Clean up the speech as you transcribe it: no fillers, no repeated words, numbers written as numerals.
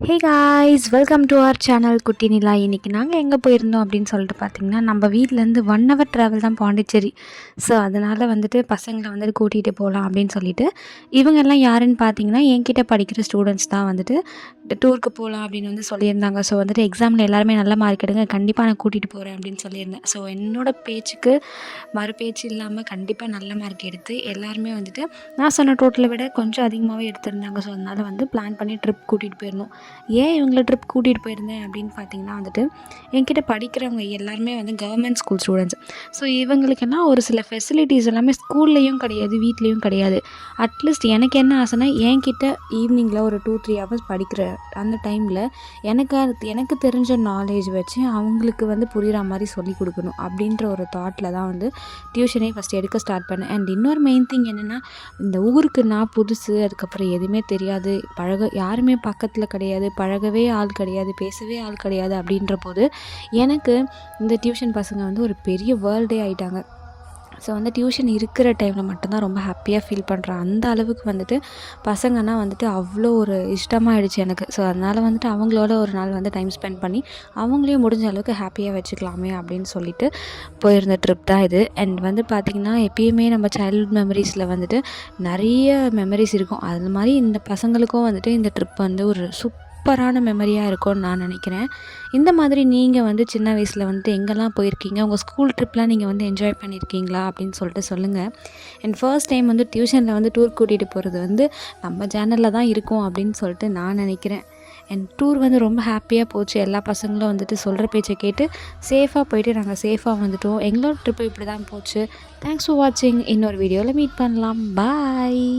Hey guys, welcome to our channel Kutti Nila. இன்றைக்கி நாங்கள் எங்கே போயிருந்தோம் அப்படின்னு சொல்லிட்டு பார்த்திங்கன்னா, நம்ம வீட்டிலேருந்து 1 ஹவர் ட்ராவல் தான் பாண்டிச்சேரி. ஸோ அதனால் வந்துட்டு பசங்களை வந்துட்டு கூட்டிகிட்டு போகலாம் அப்படின்னு சொல்லிட்டு, இவங்கெல்லாம் யாருன்னு பார்த்தீங்கன்னா என்கிட்ட படிக்கிற ஸ்டூடெண்ட்ஸ் தான் வந்துட்டு டூருக்கு போகலாம் அப்படின்னு வந்து சொல்லியிருந்தாங்க. ஸோ வந்துட்டு எக்ஸாமில் எல்லாருமே நல்ல மார்க் எடுங்க, கண்டிப்பாக நான் கூட்டிகிட்டு போகிறேன் அப்படின்னு சொல்லியிருந்தேன். ஸோ என்னோடய பேச்சுக்கு மறுபேச்சு இல்லாமல் கண்டிப்பாக நல்ல மார்க் எடுத்து எல்லாருமே வந்துட்டு நான் சொன்ன டோட்டலை விட கொஞ்சம் அதிகமாகவே எடுத்திருந்தாங்க. ஸோ அதனால் வந்து பிளான் பண்ணி ட்ரிப் கூட்டிகிட்டு போயிருந்தோம். ஏன் இவங்கள ட்ரிப் கூட்டிகிட்டு போயிருந்தேன் அப்படின்னு பார்த்தீங்கன்னா வந்துட்டு, என்கிட்ட படிக்கிறவங்க எல்லாருமே வந்து கவர்மெண்ட் ஸ்கூல் ஸ்டூடெண்ட்ஸ். ஸோ இவங்களுக்கெல்லாம் ஒரு சில ஃபெசிலிட்டிஸ் எல்லாமே ஸ்கூல்லேயும் கிடையாது, வீட்லேயும் கிடையாது. அட்லீஸ்ட் எனக்கு என்ன ஆசைன்னா, என்கிட்ட ஈவினிங்கில் ஒரு 2-3 ஹவர்ஸ் படிக்கிற அந்த டைமில் எனக்கு தெரிஞ்ச நாலேஜ் வச்சு அவங்களுக்கு வந்து புரிகிற மாதிரி சொல்லிக் கொடுக்கணும் அப்படின்ற ஒரு தாட்டில் தான் வந்து டியூஷனே ஃபஸ்ட் எடுக்க ஸ்டார்ட் பண்ணேன். அண்ட் இன்னொரு மெயின் திங் என்னென்னா, இந்த ஊருக்கு நான் புதுசு, அதுக்கப்புறம் எதுவுமே தெரியாது, யாருமே பக்கத்தில் கிடையாது, பழகவே ஆள் கிடையாது, பேசவே ஆள் கிடையாது. அப்படின்ற போது எனக்கு இந்த டியூஷன் பசங்க வந்து ஒரு பெரிய வேர்ல்டே ஆகிட்டாங்க. ஸோ வந்து டியூஷன் இருக்கிற டைமில் மட்டும்தான் ரொம்ப ஹாப்பியாக ஃபீல் பண்ணுறேன். அந்த அளவுக்கு வந்துட்டு பசங்கன்னா வந்துட்டு அவ்வளோ ஒரு இஷ்டமாகிடுச்சு எனக்கு. ஸோ அதனால் வந்துட்டு அவங்களோட ஒரு நாள் வந்து டைம் ஸ்பெண்ட் பண்ணி அவங்களையும் முடிஞ்ச அளவுக்கு ஹாப்பியாக வச்சுக்கலாமே அப்படின்னு சொல்லிட்டு போயிருந்த ட்ரிப் தான் இது. அண்ட் வந்து பார்த்திங்கன்னா, எப்பயுமே நம்ம சைல்ட்ஹுட் மெமரிஸில் வந்துட்டு நிறைய மெமரிஸ் இருக்கும். அது மாதிரி இந்த பசங்களுக்கும் வந்துட்டு இந்த ட்ரிப் வந்து ஒரு சூப்பரான மெமரியாக இருக்கும்னு நான் நினைக்கிறேன். இந்த மாதிரி நீங்கள் வந்து சின்ன வயசில் வந்துட்டு எங்கெல்லாம் போயிருக்கீங்க, உங்கள் ஸ்கூல் ட்ரிப்லாம் நீங்கள் வந்து என்ஜாய் பண்ணியிருக்கீங்களா அப்படின்னு சொல்லிட்டு சொல்லுங்கள். அண்ட் ஃபர்ஸ்ட் டைம் வந்து டியூஷனில் வந்து டூர் கூட்டிகிட்டு போகிறது வந்து நம்ம சேனலில் தான் இருக்கும் அப்படின்னு சொல்லிட்டு நான் நினைக்கிறேன். அண்ட் டூர் வந்து ரொம்ப ஹாப்பியாக போச்சு. எல்லா பசங்களும் வந்துட்டு சொல்கிற பேச்சை கேட்டு சேஃபாக போயிட்டு நாங்கள் சேஃபாக வந்துட்டோம். எங்களோட ட்ரிப்பு இப்படி தான் போச்சு. தேங்க்ஸ் ஃபார் வாட்சிங். இன்னொரு வீடியோவில் மீட் பண்ணலாம். பாய்.